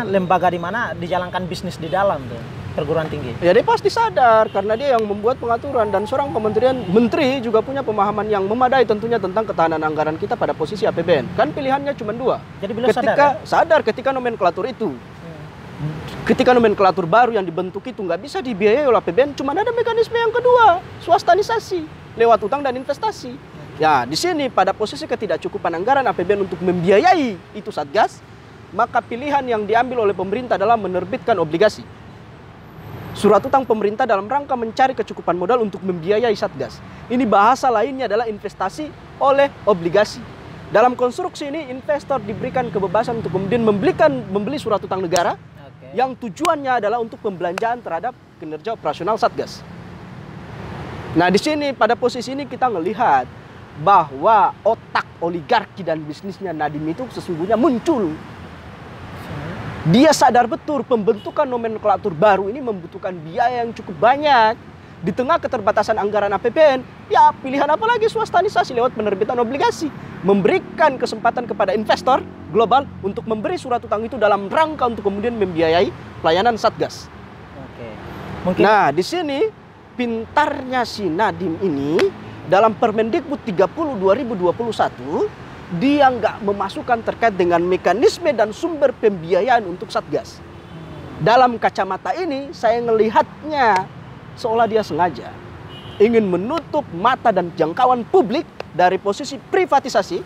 lembaga di mana dijalankan bisnis di dalam tuh perguruan tinggi. Ya dia pasti sadar karena dia yang membuat pengaturan dan seorang menteri juga punya pemahaman yang memadai tentunya tentang ketahanan anggaran kita pada posisi APBN. Kan pilihannya cuma dua. Jadi beliau sadar ketika nomenklatur itu. Ketika nomenklatur baru yang dibentuk itu nggak bisa dibiayai oleh APBN, cuma ada mekanisme yang kedua, swastanisasi lewat utang dan investasi. Ya, di sini pada posisi ketidakcukupan anggaran APBN untuk membiayai itu Satgas, maka pilihan yang diambil oleh pemerintah adalah menerbitkan obligasi. Surat utang pemerintah dalam rangka mencari kecukupan modal untuk membiayai Satgas. Ini bahasa lainnya adalah investasi oleh obligasi. Dalam konstruksi ini investor diberikan kebebasan untuk kemudian membeli surat utang negara yang tujuannya adalah untuk pembelanjaan terhadap kinerja operasional Satgas. Nah, di sini pada posisi ini kita melihat bahwa otak oligarki dan bisnisnya Nadiem itu sesungguhnya muncul. Dia sadar betul pembentukan nomenklatur baru ini membutuhkan biaya yang cukup banyak. Di tengah keterbatasan anggaran APBN, ya pilihan apa lagi swastanisasi lewat penerbitan obligasi. Memberikan kesempatan kepada investor global untuk memberi surat utang itu dalam rangka untuk kemudian membiayai pelayanan Satgas. Oke. Mungkin... Nah, di sini pintarnya si Nadiem ini dalam Permendikbud 30 2021, dia nggak memasukkan terkait dengan mekanisme dan sumber pembiayaan untuk Satgas. Dalam kacamata ini, saya melihatnya seolah dia sengaja ingin menutup mata dan jangkauan publik dari posisi privatisasi,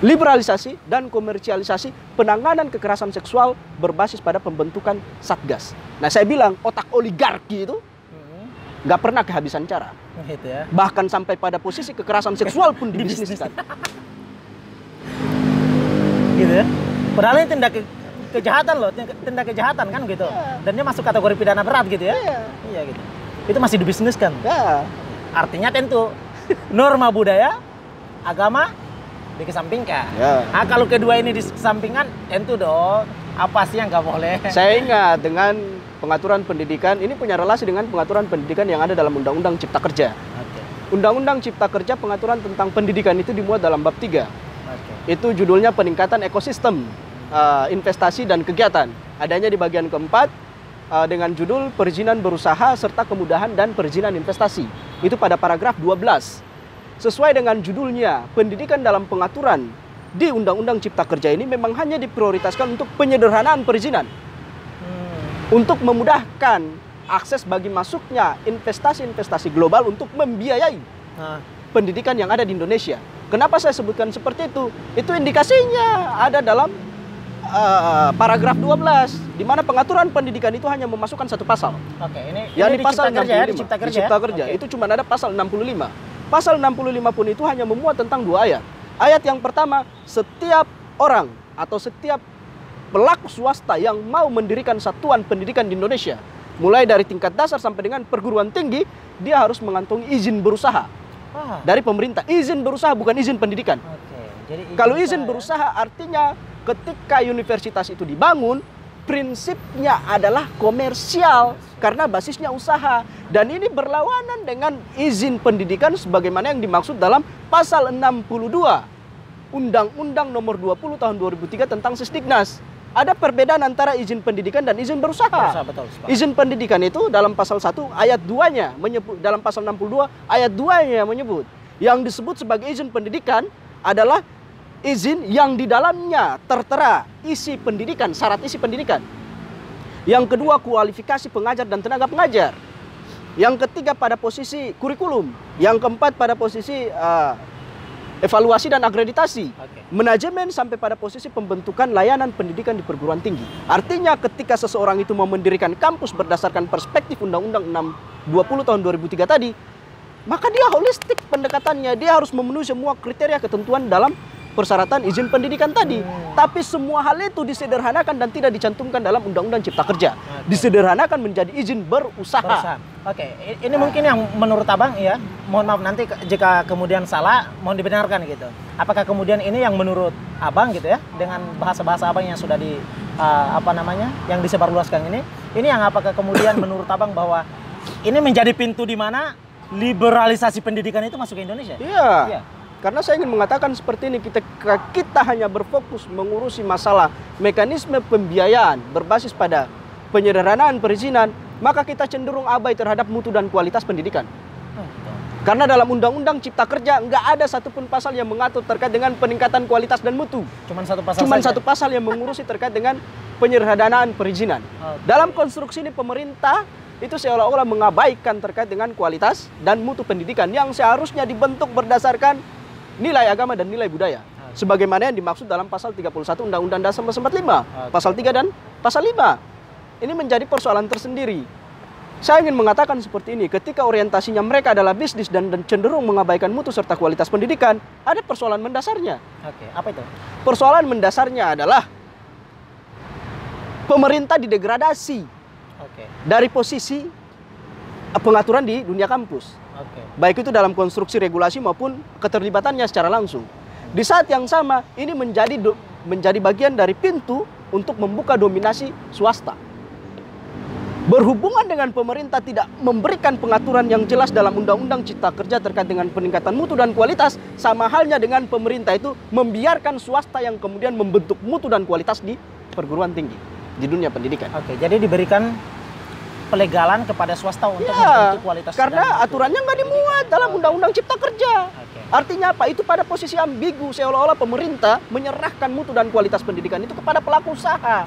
liberalisasi, dan komersialisasi penanganan kekerasan seksual berbasis pada pembentukan Satgas. Nah, saya bilang otak oligarki itu nggak pernah kehabisan cara. Gitu ya. Bahkan sampai pada posisi kekerasan seksual pun dibisniskan. Gitu ya. Padahal ini tindak kejahatan loh, tindak kejahatan kan gitu. Dan dia masuk kategori pidana berat gitu ya. Iya gitu. Itu masih dibisniskan. Ya. Artinya tentu norma budaya, agama dikesampingkan. Ya. Nah, kalau kedua ini dikesampingkan, tentu dong apa sih yang nggak boleh? Saya ingat dengan pengaturan pendidikan, ini punya relasi dengan pengaturan pendidikan yang ada dalam Undang-Undang Cipta Kerja. Undang-Undang Cipta Kerja pengaturan tentang pendidikan itu dimuat dalam bab 3. Itu judulnya peningkatan ekosistem investasi dan kegiatan. Adanya di bagian keempat dengan judul perizinan berusaha serta kemudahan dan perizinan investasi. Itu pada paragraf 12. Sesuai dengan judulnya, pendidikan dalam pengaturan di Undang-Undang Cipta Kerja ini memang hanya diprioritaskan untuk penyederhanaan perizinan. Untuk memudahkan akses bagi masuknya investasi-investasi global untuk membiayai pendidikan yang ada di Indonesia. Kenapa saya sebutkan seperti itu? Itu indikasinya ada dalam paragraf 12, di mana pengaturan pendidikan itu hanya memasukkan satu pasal. Oke, ini di pasal 65. Kerja, Cipta Kerja. Di Cipta Kerja. Itu cuma ada pasal 65. Pasal 65 pun itu hanya memuat tentang 2 ayat. Ayat yang pertama, setiap orang atau setiap pelaku swasta yang mau mendirikan satuan pendidikan di Indonesia, mulai dari tingkat dasar sampai dengan perguruan tinggi, dia harus mengantongi izin berusaha dari pemerintah. Izin berusaha bukan izin pendidikan. Jadi kalau izin berusaha artinya ketika universitas itu dibangun, prinsipnya adalah komersial karena basisnya usaha. Dan ini berlawanan dengan izin pendidikan sebagaimana yang dimaksud dalam pasal 62 Undang-Undang nomor 20 tahun 2003 tentang Sisdiknas. Ada perbedaan antara izin pendidikan dan izin berusaha. Betul, izin pendidikan itu dalam pasal 1 ayat 2-nya menyebut, dalam pasal 62 ayat 2-nya menyebut, yang disebut sebagai izin pendidikan adalah izin yang di dalamnya tertera isi pendidikan, syarat isi pendidikan. Yang kedua, kualifikasi pengajar dan tenaga pengajar. Yang ketiga, pada posisi kurikulum. Yang keempat, pada posisi evaluasi dan akreditasi. Manajemen sampai pada posisi pembentukan layanan pendidikan di perguruan tinggi. Artinya ketika seseorang itu mau mendirikan kampus berdasarkan perspektif Undang-Undang 20 tahun 2003 tadi, maka dia holistik pendekatannya. Dia harus memenuhi semua kriteria ketentuan dalam persyaratan izin pendidikan tadi. Tapi semua hal itu disederhanakan dan tidak dicantumkan dalam Undang-Undang Cipta Kerja. Disederhanakan menjadi izin berusaha. Oke, ini mungkin yang menurut Abang ya, mohon maaf nanti jika kemudian salah, mohon dibenarkan gitu. Apakah kemudian ini yang menurut Abang gitu ya, dengan bahasa-bahasa Abang yang sudah yang disebarluaskan ini yang apakah kemudian menurut Abang bahwa ini menjadi pintu di mana liberalisasi pendidikan itu masuk ke Indonesia? Iya. Karena saya ingin mengatakan seperti ini, kita hanya berfokus mengurusi masalah mekanisme pembiayaan berbasis pada penyederhanaan perizinan, maka kita cenderung abai terhadap mutu dan kualitas pendidikan. Karena dalam Undang-Undang Cipta Kerja nggak ada satupun pasal yang mengatur terkait dengan peningkatan kualitas dan mutu. Cuma satu pasal yang mengurusi terkait dengan penyederhanaan perizinan. Dalam konstruksi ini pemerintah itu seolah-olah mengabaikan terkait dengan kualitas dan mutu pendidikan yang seharusnya dibentuk berdasarkan nilai agama dan nilai budaya. Sebagaimana yang dimaksud dalam pasal 31 Undang-Undang Dasar 45, pasal 3 dan pasal 5. Ini menjadi persoalan tersendiri. Saya ingin mengatakan seperti ini, ketika orientasinya mereka adalah bisnis dan cenderung mengabaikan mutu serta kualitas pendidikan, ada persoalan mendasarnya. Apa itu? Persoalan mendasarnya adalah pemerintah didegradasi dari posisi pengaturan di dunia kampus. Baik itu dalam konstruksi regulasi maupun keterlibatannya secara langsung. Di saat yang sama, ini menjadi bagian dari pintu untuk membuka dominasi swasta. Berhubungan dengan pemerintah tidak memberikan pengaturan yang jelas dalam Undang-Undang Cipta Kerja terkait dengan peningkatan mutu dan kualitas, sama halnya dengan pemerintah itu membiarkan swasta yang kemudian membentuk mutu dan kualitas di perguruan tinggi, di dunia pendidikan. Oke, jadi diberikan pelegalan kepada swasta untuk membentuk kualitas. Karena aturannya nggak dimuat dalam Undang-Undang Cipta Kerja. Artinya apa? Itu pada posisi ambigu, seolah-olah pemerintah menyerahkan mutu dan kualitas pendidikan itu kepada pelaku usaha.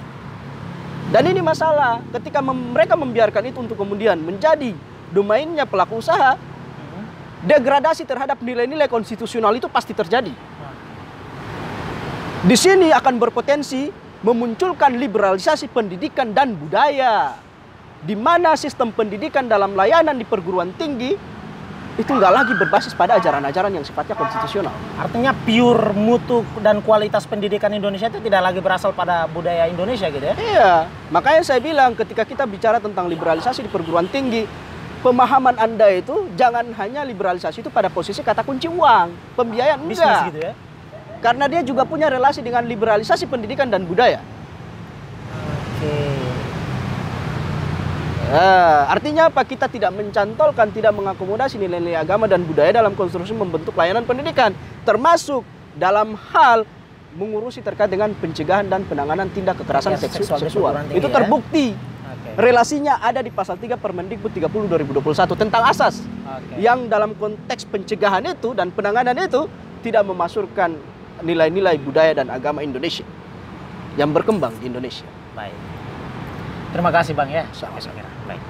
Dan ini masalah, ketika mereka membiarkan itu untuk kemudian menjadi domainnya pelaku usaha, degradasi terhadap nilai-nilai konstitusional itu pasti terjadi. Di sini akan berpotensi memunculkan liberalisasi pendidikan dan budaya, di mana sistem pendidikan dalam layanan di perguruan tinggi itu nggak lagi berbasis pada ajaran-ajaran yang sifatnya konstitusional. Artinya pure mutu dan kualitas pendidikan Indonesia itu tidak lagi berasal pada budaya Indonesia gitu ya? Iya, makanya saya bilang ketika kita bicara tentang liberalisasi di perguruan tinggi, pemahaman Anda itu jangan hanya liberalisasi itu pada posisi kata kunci uang, pembiayaan, bisnis enggak. Gitu ya? Karena dia juga punya relasi dengan liberalisasi pendidikan dan budaya. Oke. Artinya apa? Kita tidak mencantolkan, tidak mengakomodasi nilai-nilai agama dan budaya dalam konstruksi membentuk layanan pendidikan, termasuk dalam hal mengurusi terkait dengan pencegahan dan penanganan tindak kekerasan seksual. Itu terbukti. Relasinya ada di pasal 3 Permendikbud 30 2021 tentang asas. Yang dalam konteks pencegahan itu dan penanganan itu tidak memasukkan nilai-nilai budaya dan agama Indonesia yang berkembang di Indonesia. Baik. Terima kasih Bang ya. Sama-sama. Baik.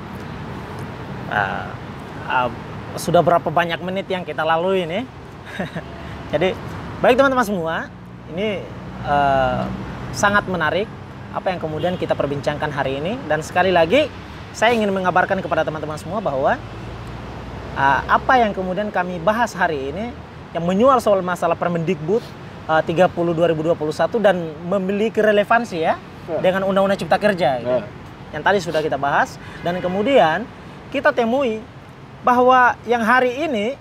Sudah berapa banyak menit yang kita lalui ini. Jadi baik teman-teman semua, ini sangat menarik apa yang kemudian kita perbincangkan hari ini. Dan sekali lagi saya ingin mengabarkan kepada teman-teman semua bahwa apa yang kemudian kami bahas hari ini yang menyual soal masalah Permendikbud 30 2021 dan memiliki relevansi ya dengan Undang-Undang Cipta Kerja gitu. Yang tadi sudah kita bahas, dan kemudian kita temui bahwa yang hari ini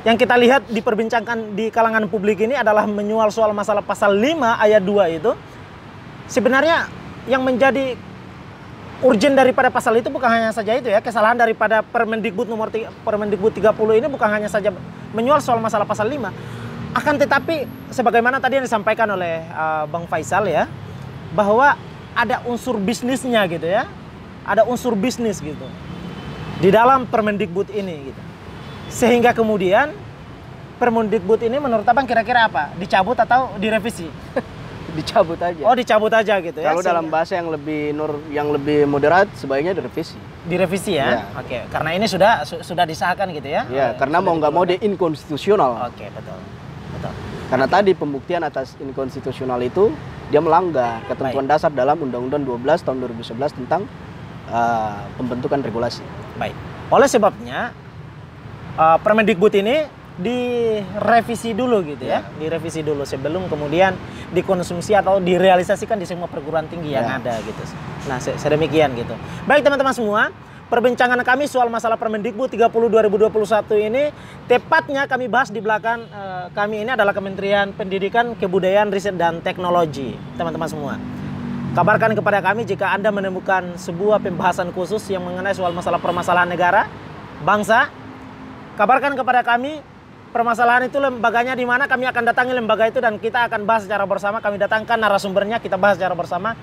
yang kita lihat diperbincangkan di kalangan publik ini adalah menyual soal masalah pasal 5 ayat 2 itu. Sebenarnya yang menjadi urgen daripada pasal itu bukan hanya saja itu ya, kesalahan daripada Permendikbud Permendikbud 30 ini bukan hanya saja menyual soal masalah pasal 5. Akan tetapi sebagaimana tadi yang disampaikan oleh Bang Faisal ya, bahwa ada unsur bisnisnya gitu ya. Ada unsur bisnis gitu di dalam Permendikbud ini gitu. Sehingga kemudian Permendikbud ini menurut Abang kira-kira apa? Dicabut atau direvisi? Dicabut aja. Oh, dicabut aja gitu ya. Kalau dalam bahasa yang lebih moderat sebaiknya direvisi. Direvisi ya? Oke, karena ini sudah disahkan gitu ya? Ya, karena mau nggak mau dia inkonstitusional. Oke, betul. Karena tadi pembuktian atas inkonstitusional itu dia melanggar ketentuan dasar dalam Undang-Undang 12 tahun 2011 tentang pembentukan regulasi. Baik. Oleh sebabnya Permendikbud ini direvisi dulu gitu ya. Direvisi dulu sebelum kemudian dikonsumsi atau direalisasikan di semua perguruan tinggi yang ada gitu. Nah, sedemikian gitu. Baik teman-teman semua, perbincangan kami soal masalah Permendikbud 30 2021 ini tepatnya kami bahas di belakang kami ini adalah Kementerian Pendidikan, Kebudayaan, Riset dan Teknologi. Teman-teman semua, kabarkan kepada kami jika Anda menemukan sebuah pembahasan khusus yang mengenai soal masalah permasalahan negara, bangsa. Kabarkan kepada kami permasalahan itu lembaganya di mana, kami akan datangi lembaga itu dan kita akan bahas secara bersama. Kami datangkan narasumbernya, kita bahas secara bersama